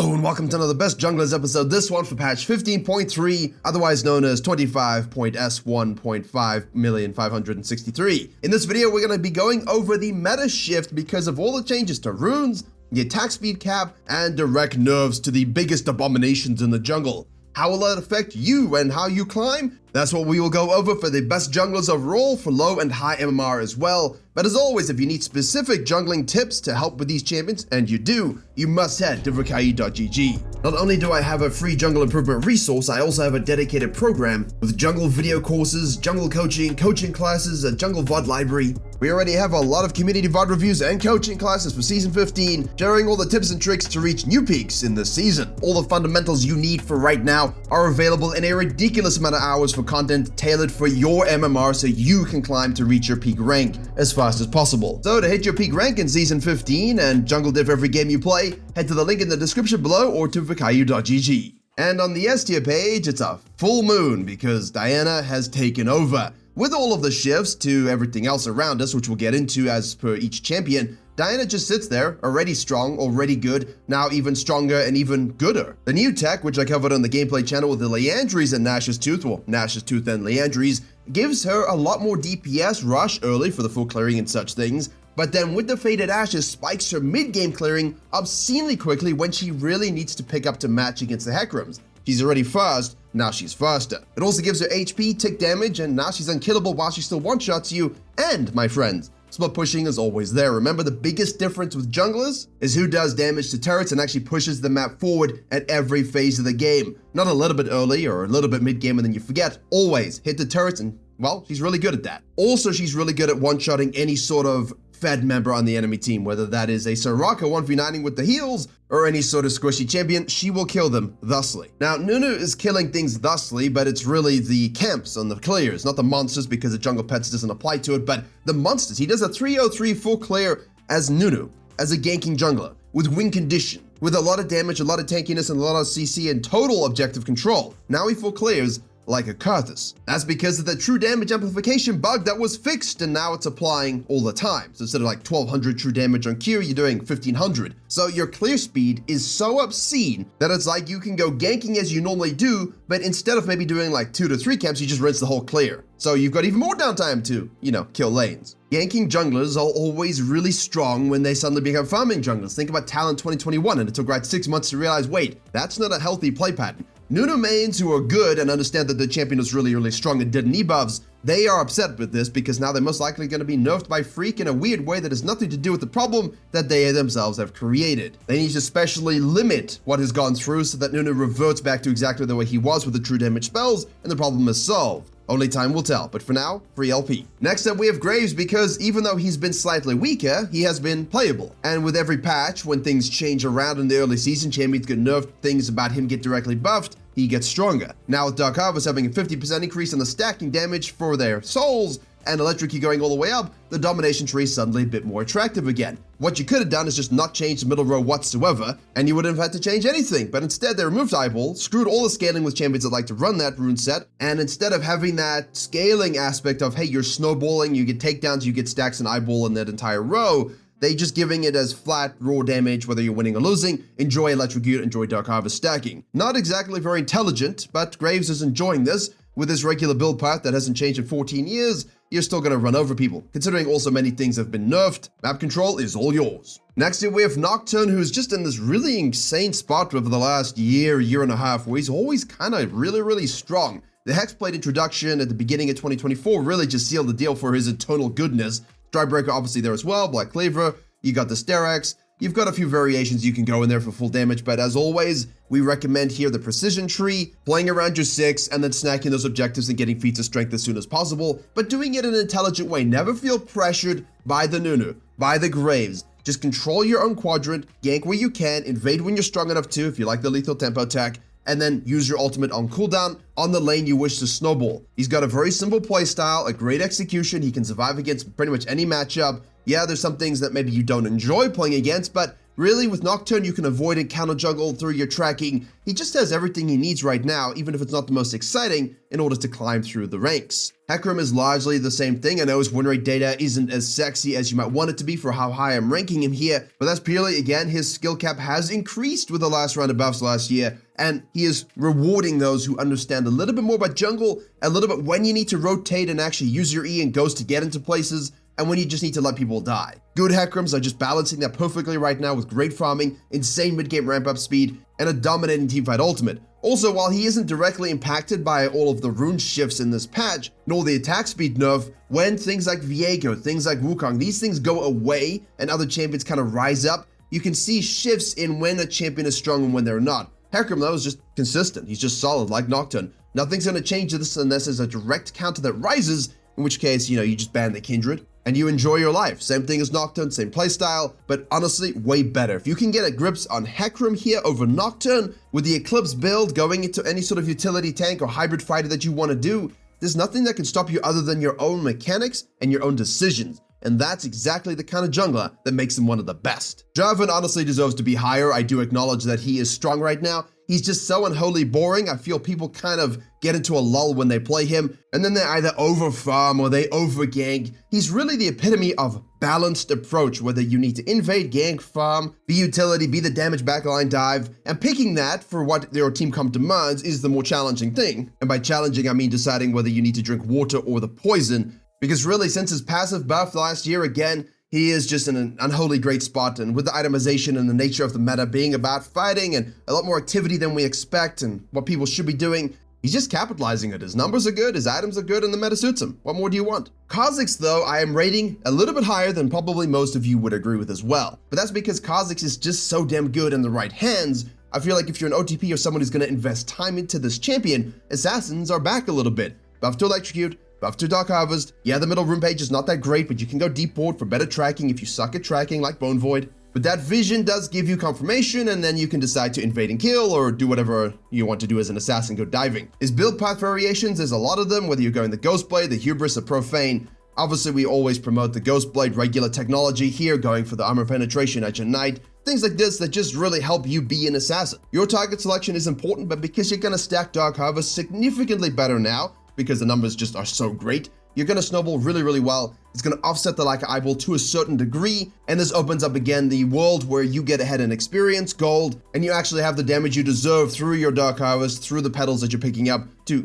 Hello and welcome to another Best Junglers episode, this one for patch 15.3, otherwise known as 25.S1.5,563. In this video, we're going to be going over the meta shift because of all the changes to runes, the attack speed cap, and direct nerfs to the biggest abominations in the jungle. How will that affect you and how you climb? That's what we will go over for the best junglers overall, for low and high MMR as well. But as always, if you need specific jungling tips to help with these champions, and you do, you must head to Virkayu.gg. Not only do I have a free jungle improvement resource, I also have a dedicated program with jungle video courses, jungle coaching, coaching classes, a jungle VOD library. We already have a lot of community VOD reviews and coaching classes for Season 15, sharing all the tips and tricks to reach new peaks in this season. All the fundamentals you need for right now are available in a ridiculous amount of hours for content tailored for your MMR so you can climb to reach your peak rank as fast as possible. So to hit your peak rank in Season 15 and jungle diff every game you play, head to the link in the description below or to Virkayu.gg. And on the S tier page, it's a full moon because Diana has taken over. With all of the shifts to everything else around us, which we'll get into as per each champion, Diana just sits there, already strong, already good, now even stronger and even gooder. The new tech, which I covered on the gameplay channel with the Leandries and Nash's Tooth, well, Nash's Tooth and Leandries, gives her a lot more DPS rush early for the full clearing and such things, but then with the Faded Ashes spikes her mid-game clearing obscenely quickly when she really needs to pick up to match against the Heckrams. She's already fast, now she's faster. It also gives her HP, tick damage, and now she's unkillable while she still one-shots you, and, my friends, split pushing is always there. Remember, the biggest difference with junglers is who does damage to turrets and actually pushes the map forward at every phase of the game. Not a little bit early or a little bit mid-game and then you forget. Always hit the turrets and, well, she's really good at that. Also, she's really good at one-shotting any sort of Fed member on the enemy team, whether that is a Soraka 1v9ing with the heals or any sort of squishy champion, she will kill them thusly. Now, Nunu is killing things thusly, but it's really the camps on the clears, not the monsters because the jungle pets doesn't apply to it, but the monsters. He does a 303 full clear as Nunu, as a ganking jungler, with win condition, with a lot of damage, a lot of tankiness, and a lot of CC and total objective control. Now he full clears like a Karthus. That's because of the true damage amplification bug that was fixed and now it's applying all the time. So instead of like 1200 true damage on Q, you're doing 1500. So your clear speed is so obscene that it's like you can go ganking as you normally do, but instead of maybe doing like 2 to 3 camps, you just rinse the whole clear. So you've got even more downtime to, kill lanes. Ganking junglers are always really strong when they suddenly become farming junglers. Think about Talent 2021 and it took right 6 months to realize, wait, that's not a healthy play pattern. Nunu mains who are good and understand that the champion is really, really strong and did knee buffs, they are upset with this because now they're most likely going to be nerfed by Freak in a weird way that has nothing to do with the problem that they themselves have created. They need to specially limit what has gone through so that Nunu reverts back to exactly the way he was with the true damage spells and the problem is solved. Only time will tell, but for now, free LP. Next up we have Graves because even though he's been slightly weaker, he has been playable. And with every patch, when things change around in the early season, champions get nerfed, things about him get directly buffed, he gets stronger. Now with Dark Harvest having a 50% increase in the stacking damage for their souls, and Electrocute going all the way up, the domination tree is suddenly a bit more attractive again. What you could have done is just not change the middle row whatsoever, and you wouldn't have had to change anything, but instead they removed Eyeball, screwed all the scaling with champions that like to run that rune set, and instead of having that scaling aspect of, hey, you're snowballing, you get takedowns, you get stacks and Eyeball in that entire row, they just giving it as flat, raw damage, whether you're winning or losing. Enjoy Electrocute, enjoy Dark Harvest stacking. Not exactly very intelligent, but Graves is enjoying this. With his regular build path that hasn't changed in 14 years, you're still going to run over people. Considering also many things have been nerfed, map control is all yours. Next here we have Nocturne, who's just in this really insane spot over the last year and a half, where he's always kind of really, really strong. The Hexblade introduction at the beginning of 2024 really just sealed the deal for his eternal goodness. Strikebreaker obviously there as well, Black Cleaver, you got the Sterex, you've got a few variations you can go in there for full damage, but as always, we recommend here the Precision Tree, playing around your 6, and then snacking those objectives and getting feats of strength as soon as possible, but doing it in an intelligent way. Never feel pressured by the Nunu, by the Graves. Just control your own quadrant, gank where you can, invade when you're strong enough to, if you like the lethal tempo tech, and then use your ultimate on cooldown on the lane you wish to snowball. He's got a very simple playstyle, a great execution, he can survive against pretty much any matchup. Yeah, there's some things that maybe you don't enjoy playing against, but Really, with Nocturne, you can avoid and counter juggle through your tracking. He just has everything he needs right now, even if it's not the most exciting, in order to climb through the ranks. Hecarim is largely the same thing. I know his win rate data isn't as sexy as you might want it to be for how high I'm ranking him here, but that's purely, again, his skill cap has increased with the last round of buffs last year, and he is rewarding those who understand a little bit more about jungle, a little bit when you need to rotate and actually use your E and Ghost to get into places, and when you just need to let people die. Good Hecarims are just balancing that perfectly right now with great farming, insane mid-game ramp-up speed, and a dominating teamfight ultimate. Also, while he isn't directly impacted by all of the rune shifts in this patch, nor the attack speed nerf, when things like Viego, things like Wukong, these things go away and other champions kind of rise up, you can see shifts in when a champion is strong and when they're not. Hecarim, though, is just consistent. He's just solid, like Nocturne. Nothing's going to change this unless there's a direct counter that rises, in which case, you just ban the Kindred and you enjoy your life. Same thing as Nocturne, same playstyle, but honestly, way better. If you can get a grips on Hecarim here over Nocturne, with the Eclipse build going into any sort of utility tank or hybrid fighter that you want to do, there's nothing that can stop you other than your own mechanics and your own decisions. And that's exactly the kind of jungler that makes him one of the best. Jarvan honestly deserves to be higher. I do acknowledge that he is strong right now. He's just so unholy boring. I feel people kind of get into a lull when they play him, and then they either over-farm or they over-gank. He's really the epitome of balanced approach, whether you need to invade, gank, farm, be utility, be the damage backline dive, and picking that for what your team comp demands is the more challenging thing. And by challenging, I mean deciding whether you need to drink water or the poison, because really, since his passive buff last year, again, he is just in an unholy great spot, and with the itemization and the nature of the meta being about fighting and a lot more activity than we expect and what people should be doing, he's just capitalizing it. His numbers are good, his items are good, and the meta suits him. What more do you want? Kha'Zix, though, I am rating a little bit higher than probably most of you would agree with as well. But that's because Kha'Zix is just so damn good in the right hands. I feel like if you're an OTP or someone who's going to invest time into this champion, assassins are back a little bit. Buff to Electrocute, buff to Dark Harvest. Yeah, the middle rune page is not that great, but you can go deep board for better tracking if you suck at tracking like Bone Void. But that vision does give you confirmation, and then you can decide to invade and kill or do whatever you want to do as an assassin, go diving. His build path variations, there's a lot of them, whether you're going the Ghostblade, the Hubris, or Profane. Obviously, we always promote the Ghostblade regular technology here, going for the armor penetration at your knight. Things like this that just really help you be an assassin. Your target selection is important, but because you're going to stack Dark Harvest significantly better now, because the numbers just are so great, you're going to snowball really, really well. It's going to offset the lack of eyeball to a certain degree, and this opens up again the world where you get ahead in experience, gold, and you actually have the damage you deserve through your Dark Harvest, through the petals that you're picking up to,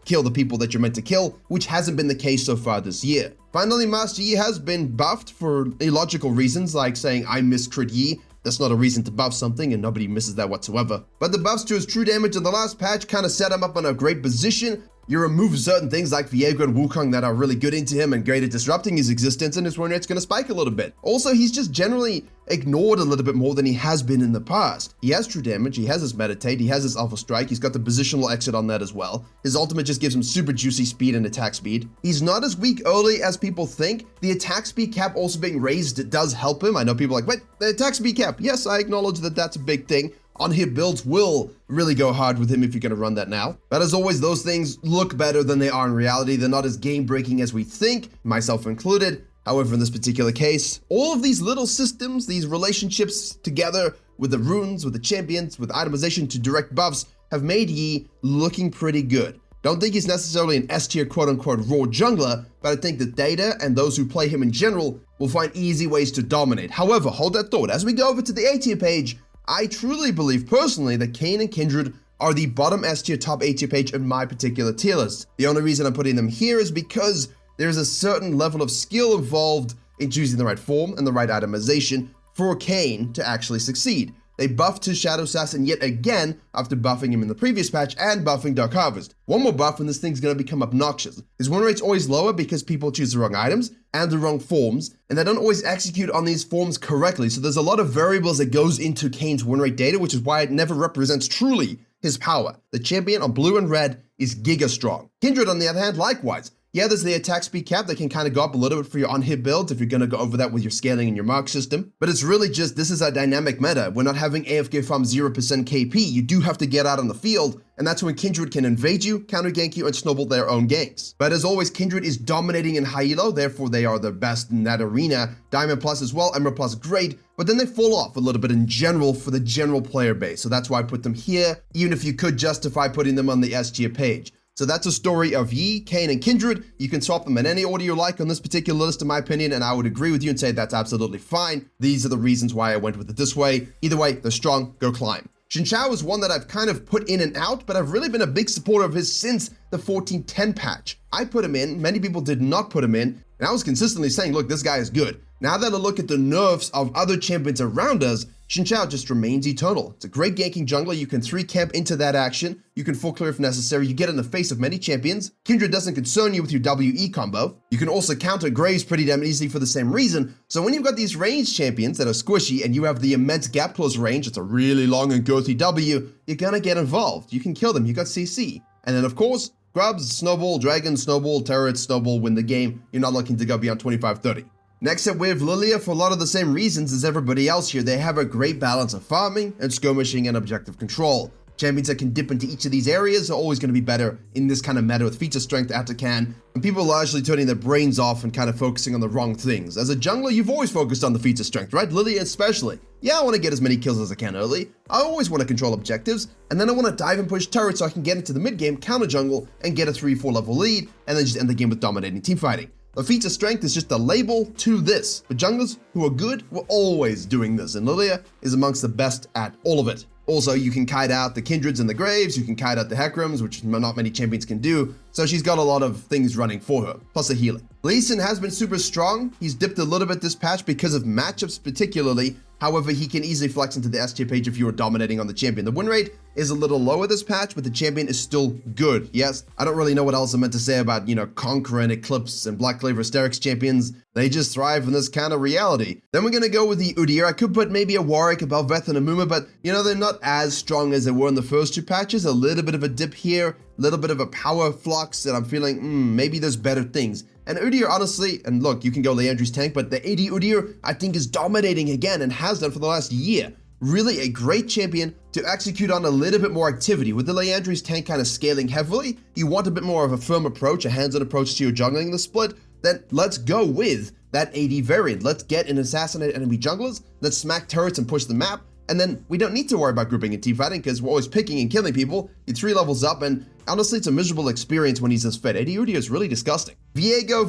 kill the people that you're meant to kill, which hasn't been the case so far this year. Finally, Master Yi has been buffed for illogical reasons, like saying I miss Crit Yi. That's not a reason to buff something, and nobody misses that whatsoever. But the buffs to his true damage in the last patch kind of set him up on a great position. You remove certain things like Viego and Wukong that are really good into him and great at disrupting his existence, and his win rate's going to spike a little bit. Also, he's just generally ignored a little bit more than he has been in the past. He has true damage, he has his meditate, he has his alpha strike, he's got the positional exit on that as well. His ultimate just gives him super juicy speed and attack speed. He's not as weak early as people think. The attack speed cap also being raised does help him. I know people are like, wait, the attack speed cap. Yes, I acknowledge that that's a big thing. On-hit builds will really go hard with him if you're going to run that now. But as always, those things look better than they are in reality. They're not as game-breaking as we think, myself included. However, in this particular case, all of these little systems, these relationships together with the runes, with the champions, with itemization to direct buffs, have made Yi looking pretty good. Don't think he's necessarily an S-tier quote-unquote raw jungler, but I think the data and those who play him in general will find easy ways to dominate. However, hold that thought. As we go over to the A-tier page, I truly believe personally that Kayn and Kindred are the bottom S tier, top A tier page in my particular tier list. The only reason I'm putting them here is because there's a certain level of skill involved in choosing the right form and the right itemization for Kayn to actually succeed. They buffed his Shadow Assassin yet again after buffing him in the previous patch and buffing Dark Harvest. One more buff and this thing's gonna become obnoxious. His win rate's always lower because people choose the wrong items and the wrong forms, and they don't always execute on these forms correctly. So there's a lot of variables that goes into Kayn's win rate data, which is why it never represents truly his power. The champion on blue and red is giga strong. Kindred, on the other hand, likewise. Yeah, there's the attack speed cap that can kind of go up a little bit for your on-hit builds if you're going to go over that with your scaling and your mark system. But it's really just, this is a dynamic meta. We're not having AFK farm 0% KP. You do have to get out on the field, and that's when Kindred can invade you, counter gank you, and snowball their own ganks. But as always, Kindred is dominating in high elo, therefore they are the best in that arena. Diamond Plus as well, Emerald Plus great, but then they fall off a little bit in general for the general player base. So that's why I put them here, even if you could justify putting them on the S tier page. So that's a story of Yi, Kayn, and Kindred. You can swap them in any order you like on this particular list, in my opinion, and I would agree with you and say that's absolutely fine. These are the reasons why I went with it this way. Either way, they're strong, go climb. Xin Zhao is one that I've kind of put in and out, but I've really been a big supporter of his since the 14.10 patch. I put him in, many people did not put him in, and I was consistently saying, look, this guy is good. Now that I look at the nerfs of other champions around us, Xin Zhao just remains eternal. It's a great ganking jungler. You can 3-camp into that action. You can full clear if necessary. You get in the face of many champions. Kindred doesn't concern you with your WE combo. You can also counter Graves pretty damn easily for the same reason. So when you've got these ranged champions that are squishy and you have the immense gap close range, it's a really long and girthy W, you're gonna get involved. You can kill them. You got CC. And then of course, grubs, snowball, dragon, snowball, turret, snowball, win the game. You're not looking to go beyond 25-30. Next up, we have Lilia for a lot of the same reasons as everybody else here. They have a great balance of farming and skirmishing and objective control. Champions that can dip into each of these areas are always going to be better in this kind of meta with feature strength Atacan, and people are largely turning their brains off and kind of focusing on the wrong things. As a jungler, you've always focused on the feature strength, right? Lilia especially. Yeah, I want to get as many kills as I can early. I always want to control objectives, and then I want to dive and push turrets so I can get into the mid game, counter jungle, and get a 3-4 level lead, and then just end the game with dominating teamfighting. The feature strength is just a label to this, but junglers who are good were always doing this, and Lilia is amongst the best at all of it. Also, you can kite out the Kindreds and the Graves, you can kite out the Hekrams, which not many champions can do, so she's got a lot of things running for her, plus a healing. Lee Sin has been super strong. He's dipped a little bit this patch because of matchups particularly. However, he can easily flex into the S tier page if you are dominating on the champion. The win rate is a little lower this patch, but the champion is still good. Yes, I don't really know what else I'm meant to say about, Conqueror and Eclipse and Black Clover Asterix champions. They just thrive in this kind of reality. Then we're gonna go with the Udyr. I could put maybe a Warwick, a Bel'Veth, and a Muma, but they're not as strong as they were in the first two patches. A little bit of a dip here, a little bit of a power flux, and I'm feeling, maybe there's better things. And Udyr, honestly, and look, you can go Leandri's tank, but the AD Udyr, I think, is dominating again and has done for the last year. Really a great champion to execute on a little bit more activity. With the Leandri's tank kind of scaling heavily, you want a bit more of a firm approach, a hands-on approach to your jungling the split, then let's go with that AD variant. Let's get and assassinate enemy junglers, let's smack turrets and push the map, and then we don't need to worry about grouping and teamfighting because we're always picking and killing people. You're 3 levels up, and honestly, it's a miserable experience when he's this fit. AD Udyr is really disgusting. Viego.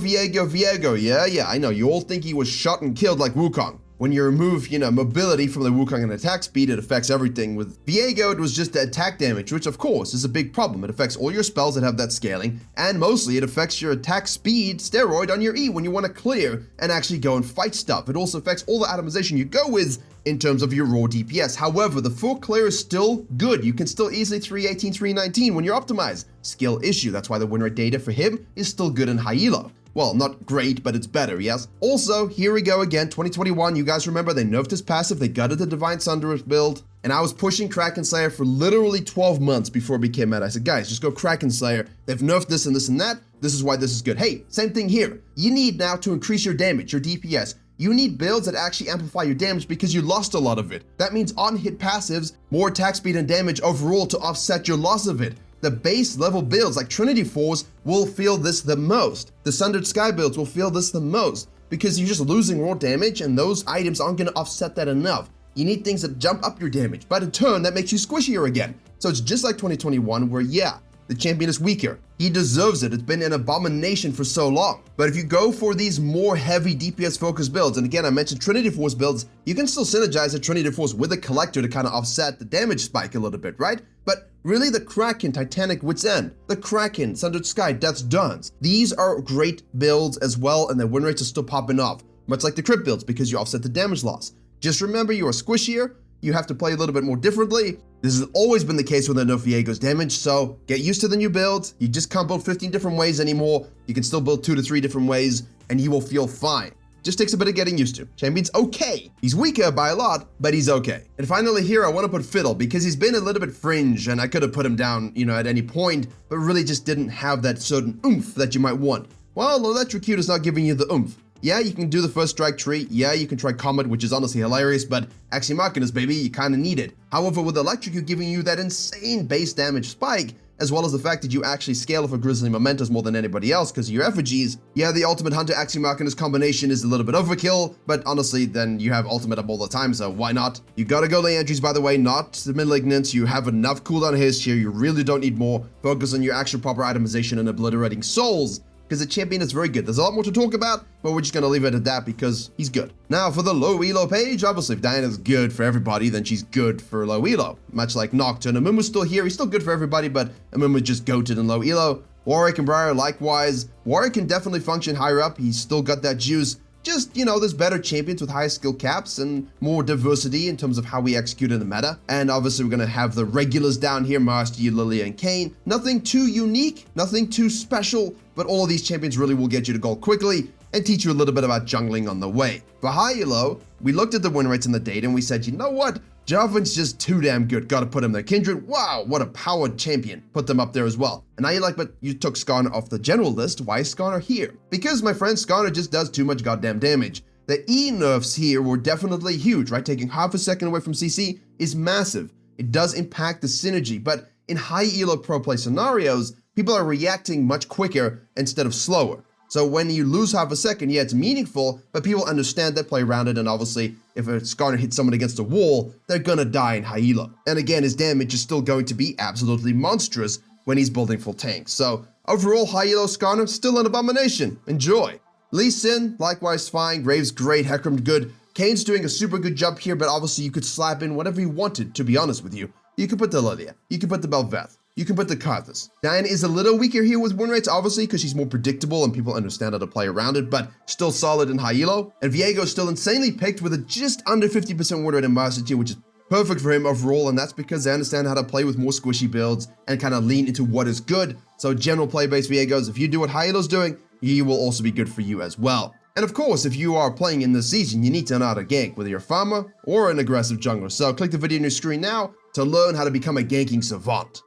Yeah, I know. You all think he was shot and killed like Wukong. When you remove, mobility from the Wukong and attack speed, it affects everything. With Viego, it was just the attack damage, which of course is a big problem. It affects all your spells that have that scaling, and mostly it affects your attack speed steroid on your E when you want to clear and actually go and fight stuff. It also affects all the atomization you go with in terms of your raw DPS. However, the full clear is still good. You can still easily 318, 319 when you're optimized. Skill issue. That's why the win rate data for him is still good in high elo. Well, not great, but it's better, yes? Also, here we go again, 2021, you guys remember they nerfed his passive, they gutted the Divine Sunderers build, and I was pushing Kraken Slayer for literally 12 months before it became meta. I said, guys, just go Kraken Slayer. They've nerfed this and this and that. This is why this is good. Hey, same thing here. You need now to increase your damage, your DPS. You need builds that actually amplify your damage because you lost a lot of it. That means on-hit passives, more attack speed and damage overall to offset your loss of it. The base level builds like Trinity Force will feel this the most. The Sundered Sky builds will feel this the most because you're just losing raw damage and those items aren't going to offset that enough. You need things that jump up your damage, but in turn that makes you squishier again. So it's just like 2021 where the champion is weaker. He deserves it. It's been an abomination for so long. But if you go for these more heavy DPS focused builds, and again, I mentioned Trinity Force builds, you can still synergize a Trinity Force with a Collector to kind of offset the damage spike a little bit, right? But really the Kraken, Titanic, Wit's End, the Kraken, Sundered Sky, Death's Dawns, these are great builds as well, and their win rates are still popping off, much like the crit builds because you offset the damage loss. Just remember, you are squishier, you have to play a little bit more differently. This has always been the case with nerf Viego's damage, so get used to the new build. You just can't build 15 different ways anymore. You can still build 2 to 3 different ways, and you will feel fine. Just takes a bit of getting used to. Champion's okay. He's weaker by a lot, but he's okay. And finally here, I want to put Fiddle because he's been a little bit fringe, and I could have put him down, at any point, but really just didn't have that certain oomph that you might want. Well, Electrocute is not giving you the oomph. Yeah, you can do the first strike tree, yeah, you can try Comet, which is honestly hilarious, but Axiomachinus, baby, you kinda need it. However, with Electrocute giving you that insane base damage spike, as well as the fact that you actually scale for Grizzly Mementos more than anybody else because of your effigies, yeah, the Ultimate Hunter Axiomachinus combination is a little bit overkill, but honestly, then you have Ultimate up all the time, so why not? You gotta go Leandries, by the way, not the Malignant. You have enough cooldown hits here, you really don't need more. Focus on your actual proper itemization and obliterating souls, because the champion is very good. There's a lot more to talk about, but we're just going to leave it at that because he's good. Now, for the low elo page, obviously, if Diana's good for everybody, then she's good for low elo. Much like Nocturne. Amumu's still here. He's still good for everybody, but Amumu's just goated in low elo. Warwick and Briar, likewise. Warwick can definitely function higher up. He's still got that juice. Just, there's better champions with higher skill caps and more diversity in terms of how we execute in the meta. And obviously, we're going to have the regulars down here, Master Yi, Lilia, and Kayn. Nothing too unique, nothing too special, but all of these champions really will get you to gold quickly and teach you a little bit about jungling on the way. For high elo, we looked at the win rates in the data and we said, you know what? Jarvan's just too damn good. Gotta put him there. Kindred, wow, what a powered champion. Put them up there as well. And now you're like, but you took Skarner off the general list. Why is Skarner here? Because, my friend, Skarner just does too much goddamn damage. The E nerfs here were definitely huge, right? Taking half a second away from CC is massive. It does impact the synergy, but in high elo pro play scenarios, people are reacting much quicker instead of slower. So when you lose half a second, yeah, it's meaningful, but people understand that, play around it, and obviously, if a Skarner hits someone against a wall, they're gonna die in high elo. And again, his damage is still going to be absolutely monstrous when he's building full tanks. So overall, high elo Skarner, still an abomination. Enjoy. Lee Sin, likewise fine. Graves great, Hecarim good. Kane's doing a super good job here, but obviously you could slap in whatever you wanted, to be honest with you. You could put the Lilia, you could put the Bel'Veth, you can put the Karthus. Diana is a little weaker here with win rates, obviously, because she's more predictable and people understand how to play around it, but still solid in high elo. And Viego's still insanely picked with a just under 50% win rate in Master Tier, which is perfect for him overall, and that's because they understand how to play with more squishy builds and kind of lean into what is good. So general play-based Viegos, if you do what high elo's doing, he will also be good for you as well. And of course, if you are playing in this season, you need to know how to gank, whether you're a farmer or an aggressive jungler. So click the video on your screen now to learn how to become a ganking savant.